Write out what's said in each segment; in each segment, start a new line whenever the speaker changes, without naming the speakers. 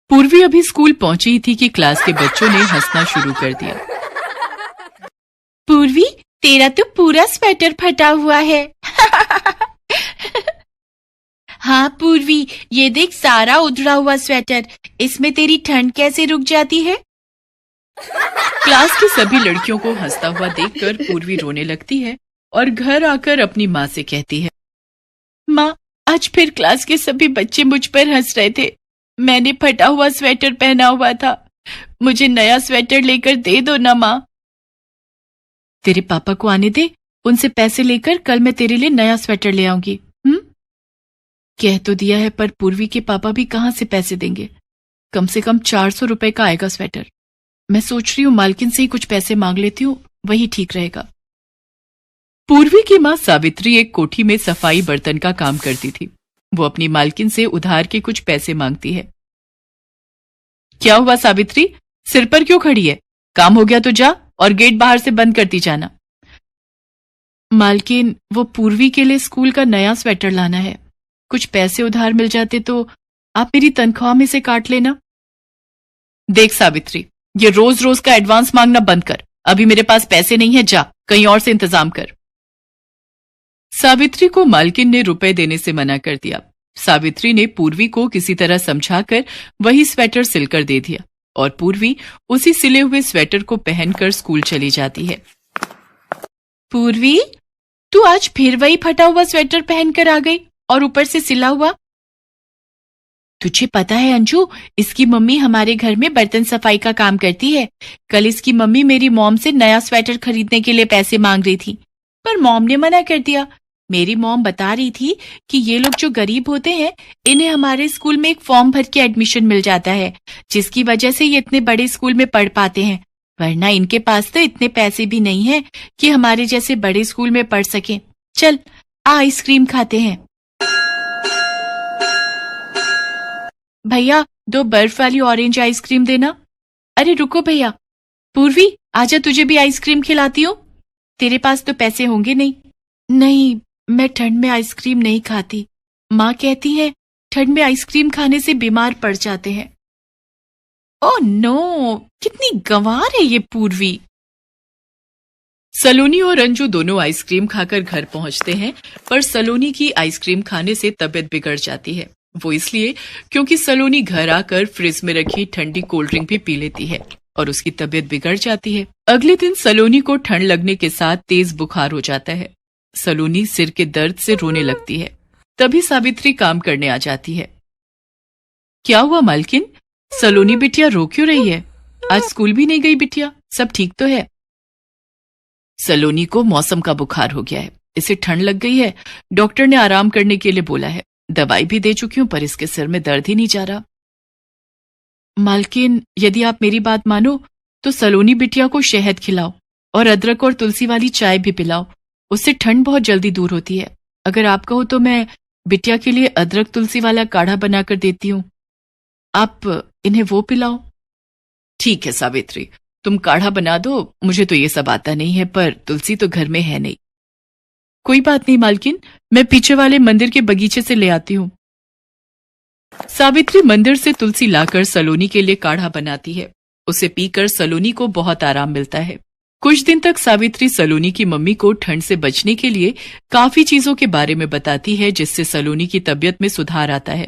पूर्वी अभी स्कूल पहुंची ही थी कि क्लास के बच्चों ने हंसना शुरू कर दिया।
पूर्वी, तेरा तो पूरा स्वेटर फटा हुआ है। हाँ पूर्वी, ये देख सारा उधड़ा हुआ स्वेटर, इसमें तेरी ठंड कैसे रुक जाती है?
क्लास की सभी लड़कियों को हंसता हुआ देखकर पूर्वी रोने लगती है और घर आकर अपनी माँ से कहती है,
माँ, आज फिर क्लास के सभी बच्चे मुझ पर हंस रहे थे। मैंने फटा हुआ स्वेटर पहना हुआ था। मुझे नया स्वेटर लेकर दे दो ना माँ।
तेरे पापा को आने दे, उनसे पैसे लेकर कल मैं तेरे लिए नया स्वेटर ले आऊंगी। कह तो दिया है, पर पूर्वी के पापा भी कहाँ से पैसे देंगे? कम से कम 400 रुपए का आएगा स्वेटर। मैं सोच रही हूँ मालकिन से ही कुछ पैसे मांग लेती हूँ, वही ठीक रहेगा। पूर्वी की माँ सावित्री एक कोठी में सफाई बर्तन का काम करती थी। वो अपनी मालकिन से उधार के कुछ पैसे मांगती है। क्या हुआ सावित्री, सिर पर क्यों खड़ी है? काम हो गया तो जा और गेट बाहर से बंद करती जाना। मालकिन, वो पूर्वी के लिए स्कूल का नया स्वेटर लाना है। कुछ पैसे उधार मिल जाते तो आप मेरी तनख्वाह में से काट लेना। देख सावित्री, ये रोज रोज का एडवांस मांगना बंद कर। अभी मेरे पास पैसे नहीं है, जा कहीं और से इंतजाम कर। सावित्री को मालकिन ने रुपए देने से मना कर दिया। सावित्री ने पूर्वी को किसी तरह समझाकर वही स्वेटर सिलकर दे दिया और पूर्वी उसी सिले हुए स्वेटर को पहनकर स्कूल चली जाती है।
पूर्वी, तू आज फिर वही फटा हुआ स्वेटर पहनकर आ गई और ऊपर से सिला हुआ। तुझे पता है अंजू, इसकी मम्मी हमारे घर में बर्तन सफाई का काम करती है। कल इसकी मम्मी मेरी मॉम से नया स्वेटर खरीदने के लिए पैसे मांग रही थी, पर मॉम ने मना कर दिया। मेरी मॉम बता रही थी कि ये लोग जो गरीब होते हैं, इन्हें हमारे स्कूल में एक फॉर्म भर के एडमिशन मिल जाता है, जिसकी वजह से ये इतने बड़े स्कूल में पढ़ पाते हैं। वरना इनके पास तो इतने पैसे भी नहीं है कि हमारे जैसे बड़े स्कूल में पढ़ सकें। चल आइसक्रीम खाते हैं। भैया, 2 बर्फ वाली ऑरेंज आइसक्रीम देना। अरे रुको भैया, पूर्वी आजा, तुझे भी आइसक्रीम खिलाती हूँ। तेरे पास तो पैसे होंगे नहीं। नहीं, मैं ठंड में आइसक्रीम नहीं खाती। माँ कहती है ठंड में आइसक्रीम खाने से बीमार पड़ जाते हैं। ओह नो, कितनी गंवार है ये पूर्वी।
सलोनी और अंजू दोनों आइसक्रीम खाकर घर पहुंचते हैं, पर सलोनी की आइसक्रीम खाने से तबीयत बिगड़ जाती है। वो इसलिए क्योंकि सलोनी घर आकर फ्रिज में रखी ठंडी कोल्ड ड्रिंक भी पी लेती है और उसकी तबीयत बिगड़ जाती है। अगले दिन सलोनी को ठंड लगने के साथ तेज बुखार हो जाता है। सलोनी सिर के दर्द से रोने लगती है। तभी सावित्री काम करने आ जाती है। क्या हुआ मालकिन, सलोनी बिटिया रो क्यों रही है? आज स्कूल भी नहीं गई बिटिया, सब ठीक तो है? सलोनी को मौसम का बुखार हो गया है, इसे ठंड लग गई है। डॉक्टर ने आराम करने के लिए बोला है। दवाई भी दे चुकी हूं, पर इसके सिर में दर्द ही नहीं जा रहा। मालकिन, यदि आप मेरी बात मानो तो सलोनी बिटिया को शहद खिलाओ और अदरक और तुलसी वाली चाय भी पिलाओ। उससे ठंड बहुत जल्दी दूर होती है। अगर आप कहो तो मैं बिटिया के लिए अदरक तुलसी वाला काढ़ा बनाकर देती हूँ, आप इन्हें वो पिलाओ। ठीक है सावित्री, तुम काढ़ा बना दो, मुझे तो ये सब आता नहीं है, पर तुलसी तो घर में है नहीं। कोई बात नहीं मालकिन, मैं पीछे वाले मंदिर के बगीचे से ले आती हूँ। सावित्री मंदिर से तुलसी लाकर सलोनी के लिए काढ़ा बनाती है। उसे पीकर सलोनी को बहुत आराम मिलता है। कुछ दिन तक सावित्री सलोनी की मम्मी को ठंड से बचने के लिए काफी चीजों के बारे में बताती है, जिससे सलोनी की तबीयत में सुधार आता है।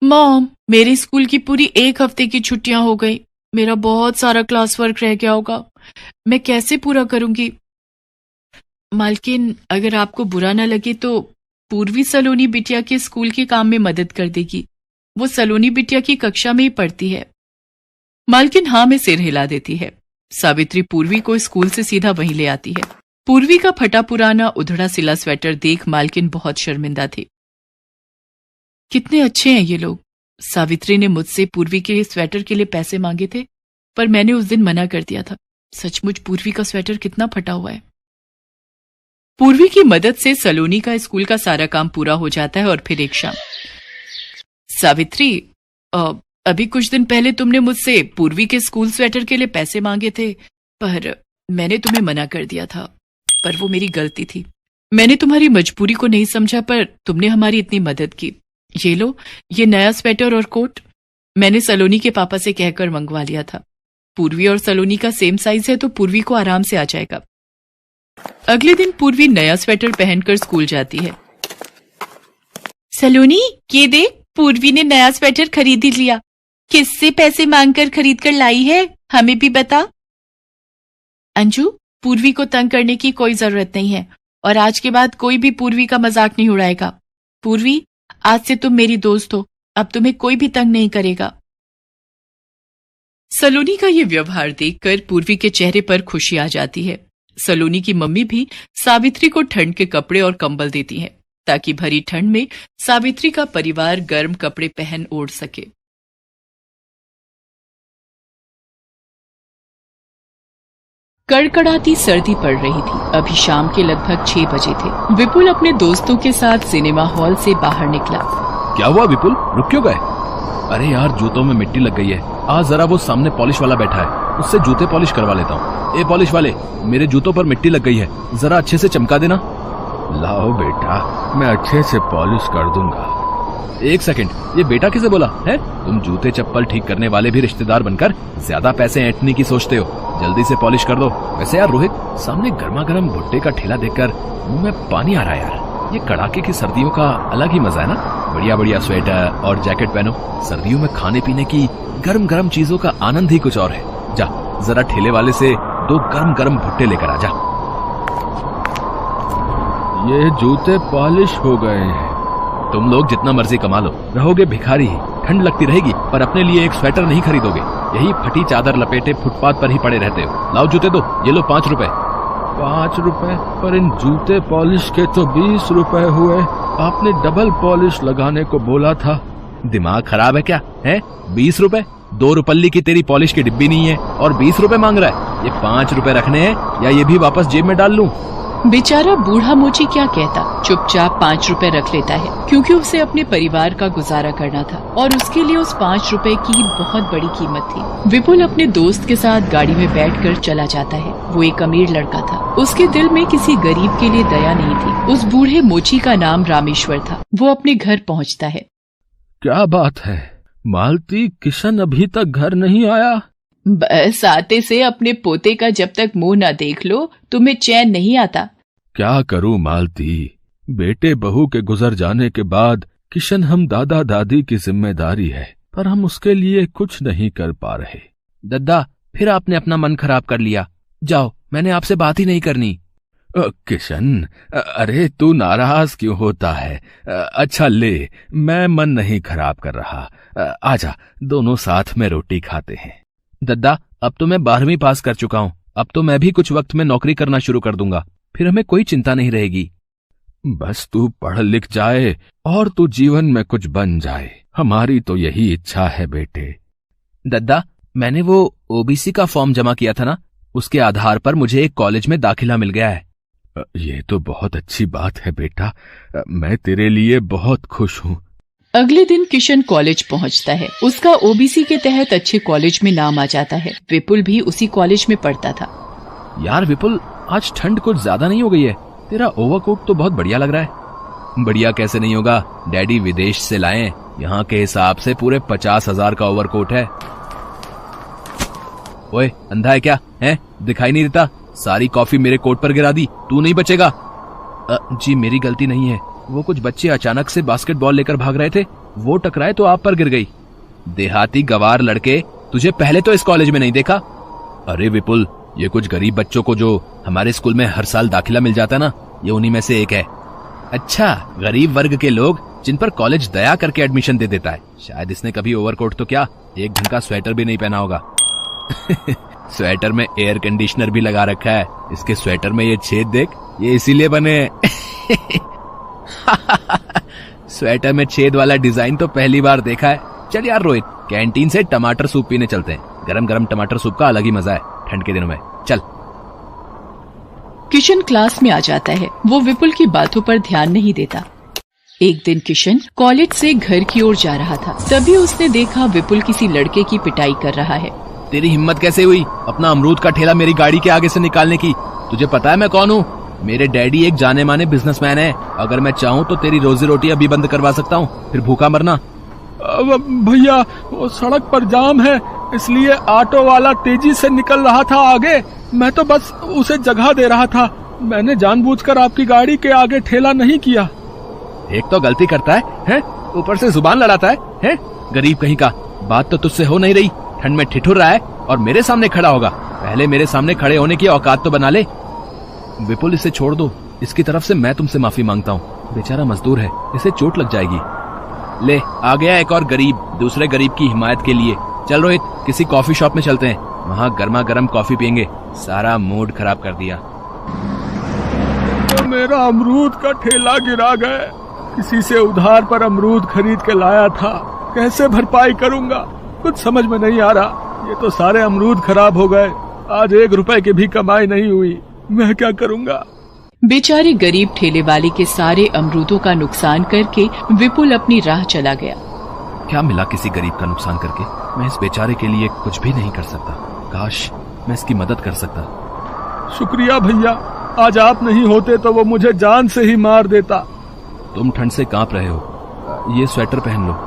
मॉम, मेरे स्कूल की पूरी 1 हफ्ते की छुट्टियां हो गई। मेरा बहुत सारा क्लास वर्क रह गया होगा, मैं कैसे पूरा करूंगी? मालकिन, अगर आपको बुरा ना लगे तो पूर्वी सलोनी बिटिया के स्कूल के काम में मदद कर देगी। वो सलोनी बिटिया की कक्षा में ही पढ़ती है। मालकिन हाँ में सिर हिला देती है। सावित्री पूर्वी को स्कूल से सीधा वहीं ले आती है। पूर्वी का फटा पुराना उधड़ा सिला स्वेटर देख मालकिन बहुत शर्मिंदा थी। कितने अच्छे हैं ये लोग। सावित्री ने मुझसे पूर्वी के स्वेटर के लिए पैसे मांगे थे, पर मैंने उस दिन मना कर दिया था। सचमुच पूर्वी का स्वेटर कितना फटा हुआ है। पूर्वी की मदद से सलोनी का स्कूल का सारा काम पूरा हो जाता है और फिर एक शाम। सावित्री, अभी कुछ दिन पहले तुमने मुझसे पूर्वी के स्कूल स्वेटर के लिए पैसे मांगे थे, पर मैंने तुम्हें मना कर दिया था, पर वो मेरी गलती थी। मैंने तुम्हारी मजबूरी को नहीं समझा, पर तुमने हमारी इतनी मदद की। ये लो, ये नया स्वेटर और कोट। मैंने सलोनी के पापा से कहकर मंगवा लिया था। पूर्वी और सलोनी का सेम साइज है तो पूर्वी को आराम से आ जाएगा। अगले दिन पूर्वी नया स्वेटर पहनकर स्कूल जाती है।
सलोनी, ये देख, पूर्वी ने नया स्वेटर खरीद ही लिया। किससे पैसे मांगकर खरीद कर लाई है, हमें भी बता। अंजू, पूर्वी को तंग करने की कोई जरूरत नहीं है और आज के बाद कोई भी पूर्वी का मजाक नहीं उड़ाएगा। पूर्वी, आज से तुम मेरी दोस्त हो, अब तुम्हें कोई भी तंग नहीं करेगा।
सलोनी का ये व्यवहार देखकर पूर्वी के चेहरे पर खुशी आ जाती है। सलोनी की मम्मी भी सावित्री को ठंड के कपड़े और कंबल देती हैं ताकि भरी ठंड में सावित्री का परिवार गर्म कपड़े पहन ओढ़ सके। कड़कड़ाती सर्दी पड़ रही थी। अभी शाम के लगभग 6 बजे थे। विपुल अपने दोस्तों के साथ सिनेमा हॉल से बाहर निकला।
क्या हुआ विपुल, रुक क्यों गए? अरे यार, जूतों में मिट्टी लग गई है। आज जरा वो सामने पॉलिश वाला बैठा है, उससे जूते पॉलिश करवा लेता हूँ। ए पॉलिश वाले, मेरे जूतों पर मिट्टी लग गई है, जरा अच्छे से चमका देना। लाओ बेटा, मैं अच्छे से पॉलिश कर दूंगा। एक सेकंड, ये बेटा किसे बोला है? तुम जूते चप्पल ठीक करने वाले भी रिश्तेदार बनकर ज्यादा पैसे ऐंठने की सोचते हो। जल्दी से पॉलिश कर दो। वैसे यार रोहित, सामने गर्मा गर्म भुट्टे का ठेला देखकर मुंह में पानी आ रहा है यार। ये कड़ाके की सर्दियों का अलग ही मजा है ना। बढ़िया बढ़िया स्वेटर और जैकेट पहनो। सर्दियों में खाने पीने की गर्म गर्म चीजों का आनंद ही कुछ और है। जा, जरा ठेले वाले से 2 गर्म गर्म भुट्टे लेकर आ जा। ये जूते पॉलिश हो गए हैं। तुम लोग जितना मर्जी कमा लो, रहोगे भिखारी ही। ठंड लगती रहेगी पर अपने लिए एक स्वेटर नहीं खरीदोगे। यही फटी चादर लपेटे फुटपाथ पर ही पड़े रहते हो। लाओ जूते दो, ये लो 5 रुपए। 5 रुपए? पर इन जूते पॉलिश के तो 20 रुपए हुए। आपने डबल पॉलिश लगाने को बोला था। दिमाग खराब है क्या है? 20 रुपए? 2 रुपल्ली की तेरी पॉलिश की डिब्बी नहीं है और 20 रुपए मांग रहा है। ये 5 रुपए रखने हैं या ये भी वापस जेब में डाल लूं?
बेचारा बूढ़ा मोची क्या कहता, चुपचाप 5 रुपए रख लेता है क्योंकि उसे अपने परिवार का गुजारा करना था और उसके लिए उस 5 रुपए की बहुत बड़ी कीमत थी। विपुल अपने दोस्त के साथ गाड़ी में बैठकर चला जाता है। वो एक अमीर लड़का था। उसके दिल में किसी गरीब के लिए दया नहीं थी। उस बूढ़े मोची का नाम रामेश्वर था। वो अपने घर पहुँचता है।
क्या बात है मालती, किशन अभी तक घर नहीं आया?
बस आते से अपने पोते का जब तक मुंह न देख लो तुम्हें चैन नहीं आता।
क्या करूं मालती, बेटे बहू के गुजर जाने के बाद किशन हम दादा दादी की जिम्मेदारी है, पर हम उसके लिए कुछ नहीं कर पा रहे।
दद्दा, फिर आपने अपना मन खराब कर लिया। जाओ, मैंने आपसे बात ही नहीं करनी।
किशन, अरे तू नाराज क्यों होता है? अच्छा ले, मैं मन नहीं खराब कर रहा। आजा, दोनों साथ में रोटी खाते हैं।
दद्दा, अब तो मैं 12वीं पास कर चुका हूँ। अब तो मैं भी कुछ वक्त में नौकरी करना शुरू कर दूंगा, फिर हमें कोई चिंता नहीं रहेगी।
बस तू पढ़ लिख जाए और तू जीवन में कुछ बन जाए, हमारी तो यही इच्छा है बेटे।
दद्दा, मैंने वो ओबीसी का फॉर्म जमा किया था ना, उसके आधार पर मुझे एक कॉलेज में दाखिला मिल गया है।
ये तो बहुत अच्छी बात है बेटा, मैं तेरे लिए बहुत खुश हूँ।
अगले दिन किशन कॉलेज पहुंचता है। उसका ओबीसी के तहत अच्छे कॉलेज में नाम आ जाता है। विपुल भी उसी कॉलेज में पढ़ता था।
यार विपुल, आज ठंड कुछ ज्यादा नहीं हो गई है? तेरा ओवरकोट तो बहुत बढ़िया लग रहा है। बढ़िया कैसे नहीं होगा, डैडी विदेश से लाए, यहाँ के हिसाब से पूरे 50,000 का ओवरकोट है। ओए, अंधा है क्या? है दिखाई नहीं देता? सारी कॉफी मेरे कोट पर गिरा दी, तू नहीं बचेगा। जी मेरी गलती नहीं है, वो कुछ बच्चे अचानक से बास्केटबॉल लेकर भाग रहे थे, वो टकराए तो आप पर गिर गई। देहाती गवार लड़के, तुझे पहले तो इस कॉलेज में नहीं देखा। अरे विपुल, ये कुछ गरीब बच्चों को जो हमारे स्कूल में हर साल दाखिला मिल जाता ना, ये उन्हीं में से एक है। अच्छा, गरीब वर्ग के लोग जिन पर कॉलेज दया करके एडमिशन दे देता है। शायद इसने कभी ओवरकोट तो क्या, एक ढंग का स्वेटर भी नहीं पहना होगा। स्वेटर में एयर कंडीशनर भी लगा रखा है। इसके स्वेटर में ये छेद देख, ये इसीलिए बने। स्वेटर में छेद वाला डिजाइन तो पहली बार देखा है। चल यार रोहित, कैंटीन से टमाटर सूप पीने चलते हैं। गरम गरम टमाटर सूप का अलग ही मजा है ठंड के दिनों में। चल।
किशन क्लास में आ जाता है। वो विपुल की बातों पर ध्यान नहीं देता। एक दिन किशन कॉलेज से घर की ओर जा रहा था, तभी उसने देखा विपुल किसी लड़के की पिटाई कर रहा है।
तेरी हिम्मत कैसे हुई अपना अमरूद का ठेला मेरी गाड़ी के आगे से निकालने की? तुझे पता है मैं कौन हूँ? मेरे डैडी एक जाने माने बिजनेसमैन है। अगर मैं चाहूँ तो तेरी रोजी रोटी अभी बंद करवा सकता हूँ, फिर भूखा मरना।
भैया वो सड़क पर जाम है, इसलिए ऑटो वाला तेजी से निकल रहा था आगे। मैं तो बस उसे जगह दे रहा था। मैंने जानबूझकर आपकी गाड़ी के आगे ठेला नहीं किया।
एक तो गलती करता है? ऊपर से जुबान लड़ाता है? गरीब कहीं का। बात तो तुझसे हो नहीं रही, ठंड में ठिठुर रहा है और मेरे सामने खड़ा होगा। पहले मेरे सामने खड़े होने की औकात तो बना ले। विपुल, इसे छोड़ दो। इसकी तरफ से मैं तुमसे माफी मांगता हूँ। बेचारा मजदूर है, इसे चोट लग जाएगी। ले, आ गया एक और गरीब, दूसरे गरीब की हिमायत के लिए। चल रोहित, किसी कॉफी शॉप में चलते हैं, वहाँ गर्मा गर्म कॉफी पियेंगे। सारा मूड खराब कर दिया।
तो मेरा अमरूद का ठेला गिरा गया। किसी से उधार पर अमरूद खरीद के लाया था, कैसे भरपाई करूंगा कुछ समझ में नहीं आ रहा। ये तो सारे अमरूद खराब हो गए। आज 1 रुपए की भी कमाई नहीं हुई। मैं क्या करूंगा?
बेचारे गरीब ठेले वाले के सारे अमरूदों का नुकसान करके विपुल अपनी राह चला गया।
क्या मिला किसी गरीब का नुकसान करके? मैं इस बेचारे के लिए कुछ भी नहीं कर सकता। काश मैं इसकी मदद कर सकता।
शुक्रिया भैया, आज आप नहीं होते तो वो मुझे जान से ही मार देता।
तुम ठंड से कांप रहे हो, ये स्वेटर पहन लो।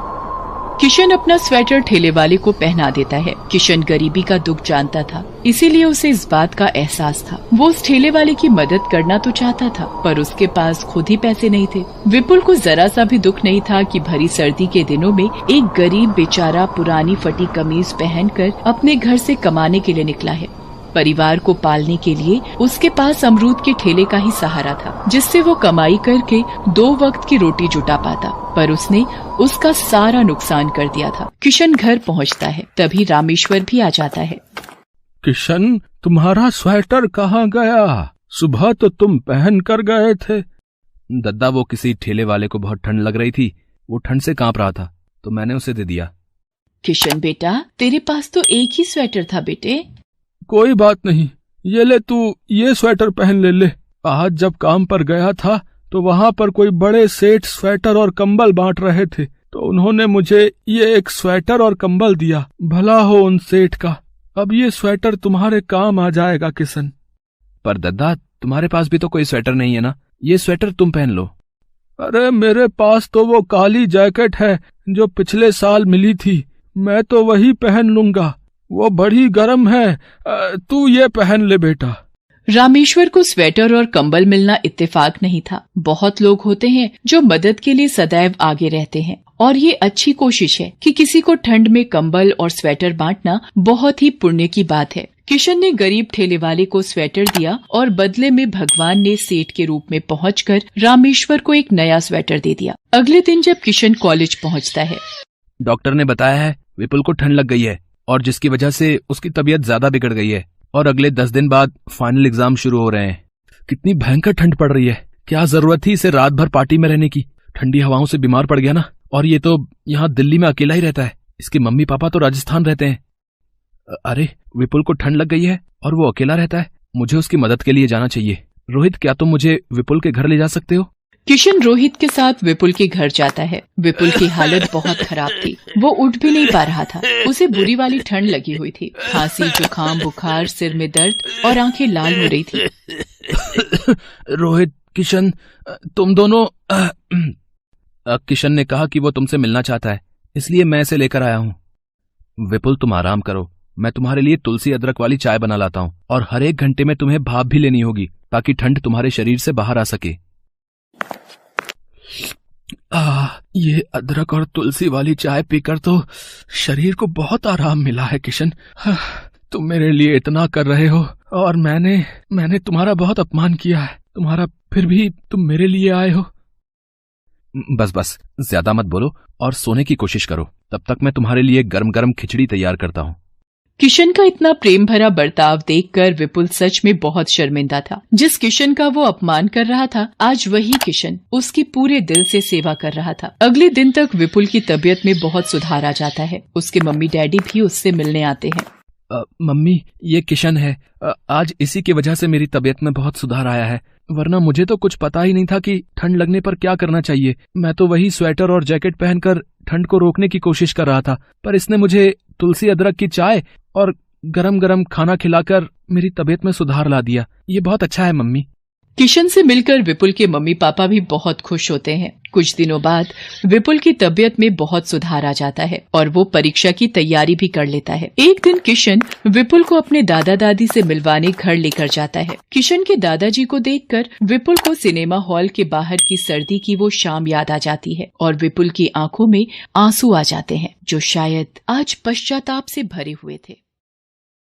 किशन अपना स्वेटर ठेले वाले को पहना देता है। किशन गरीबी का दुख जानता था, इसीलिए उसे इस बात का एहसास था। वो उस ठेले वाले की मदद करना तो चाहता था, पर उसके पास खुद ही पैसे नहीं थे। विपुल को जरा सा भी दुख नहीं था कि भरी सर्दी के दिनों में एक गरीब बेचारा पुरानी फटी कमीज पहनकर अपने घर से कमाने के लिए निकला है। परिवार को पालने के लिए उसके पास अमरूद के ठेले का ही सहारा था, जिससे वो कमाई करके 2 वक्त की रोटी जुटा पाता। पर उसने उसका सारा नुकसान कर दिया था। किशन घर पहुंचता है, तभी रामेश्वर भी आ जाता है।
किशन, तुम्हारा स्वेटर कहाँ गया? सुबह तो तुम पहन कर गए थे।
दद्दा, वो किसी ठेले वाले को बहुत ठंड लग रही थी, वो ठंड से कांप रहा था तो मैंने उसे दे दिया।
किशन बेटा, तेरे पास तो एक ही स्वेटर था बेटे।
कोई बात नहीं, ये ले, तू ये स्वेटर पहन ले। आज जब काम पर गया था तो वहाँ पर कोई बड़े सेठ स्वेटर और कंबल बांट रहे थे, तो उन्होंने मुझे ये एक स्वेटर और कंबल दिया। भला हो उन सेठ का। अब ये स्वेटर तुम्हारे काम आ जाएगा किशन।
पर दद्दा, तुम्हारे पास भी तो कोई स्वेटर नहीं है ना, ये स्वेटर तुम पहन लो।
अरे मेरे पास तो वो काली जैकेट है जो पिछले साल मिली थी, मैं तो वही पहन लूंगा। वो बड़ी गर्म है, तू ये पहन ले बेटा।
रामेश्वर को स्वेटर और कंबल मिलना इत्तेफाक नहीं था। बहुत लोग होते हैं जो मदद के लिए सदैव आगे रहते हैं, और ये अच्छी कोशिश है कि किसी को ठंड में कंबल और स्वेटर बांटना बहुत ही पुण्य की बात है। किशन ने गरीब ठेले वाले को स्वेटर दिया और बदले में भगवान ने सेठ के रूप में पहुंचकर रामेश्वर को एक नया स्वेटर दे दिया। अगले दिन जब किशन कॉलेज पहुंचता है,
डॉक्टर ने बताया है विपुल को ठंड लग गई है और जिसकी वजह से उसकी तबीयत ज्यादा बिगड़ गई है और अगले 10 दिन बाद फाइनल एग्जाम शुरू हो रहे हैं। कितनी भयंकर ठंड पड़ रही है। क्या जरूरत थी इसे रात भर पार्टी में रहने की। ठंडी हवाओं से बीमार पड़ गया ना, और ये तो यहाँ दिल्ली में अकेला ही रहता है। इसके मम्मी पापा तो राजस्थान रहते हैं। अरे, विपुल को ठंड लग गई है और वो अकेला रहता है। मुझे उसकी मदद के लिए जाना चाहिए। रोहित, क्या तुम मुझे विपुल के घर ले जा सकते हो?
किशन रोहित के साथ विपुल के घर जाता है। विपुल की हालत बहुत खराब थी, वो उठ भी नहीं पा रहा था। उसे बुरी वाली ठंड लगी हुई थी, खांसी, जुकाम, बुखार, सिर में दर्द और आंखें लाल हो रही थी।
रोहित, किशन, तुम दोनों। किशन ने कहा कि वो तुमसे मिलना चाहता है, इसलिए मैं इसे लेकर आया हूँ। विपुल, तुम आराम करो, मैं तुम्हारे लिए तुलसी अदरक वाली चाय बना लाता हूँ, और हर 1 घंटे में तुम्हें भाप भी लेनी होगी ताकि ठंड तुम्हारे शरीर से बाहर आ सके।
ये अदरक और तुलसी वाली चाय पीकर तो शरीर को बहुत आराम मिला है किशन। तुम मेरे लिए इतना कर रहे हो और मैंने तुम्हारा बहुत अपमान किया है तुम्हारा, फिर भी तुम मेरे लिए आए हो।
बस ज्यादा मत बोलो और सोने की कोशिश करो। तब तक मैं तुम्हारे लिए गरम गरम खिचड़ी तैयार करता हूँ।
किशन का इतना प्रेम भरा बर्ताव देखकर विपुल सच में बहुत शर्मिंदा था। जिस किशन का वो अपमान कर रहा था, आज वही किशन उसकी पूरे दिल से सेवा कर रहा था। अगले दिन तक विपुल की तबीयत में बहुत सुधार आ जाता है। उसके मम्मी डैडी भी उससे मिलने आते हैं।
मम्मी, ये किशन है। आज इसी की वजह से मेरी तबीयत में बहुत सुधार आया है, वरना मुझे तो कुछ पता ही नहीं था कि ठंड लगने पर क्या करना चाहिए। मैं तो वही स्वेटर और जैकेट पहनकर ठंड को रोकने की कोशिश कर रहा था, पर इसने मुझे तुलसी अदरक की चाय और गरम गरम खाना खिलाकर मेरी तबीयत में सुधार ला दिया। ये बहुत अच्छा है मम्मी।
किशन से मिलकर विपुल के मम्मी पापा भी बहुत खुश होते हैं। कुछ दिनों बाद विपुल की तबीयत में बहुत सुधार आ जाता है और वो परीक्षा की तैयारी भी कर लेता है। एक दिन किशन विपुल को अपने दादा दादी से मिलवाने घर लेकर जाता है। किशन के दादाजी को देखकर विपुल को सिनेमा हॉल के बाहर की सर्दी की वो शाम याद आ जाती है और विपुल की आंखों में आंसू आ जाते हैं, जो शायद आज पश्चाताप से भरे हुए थे।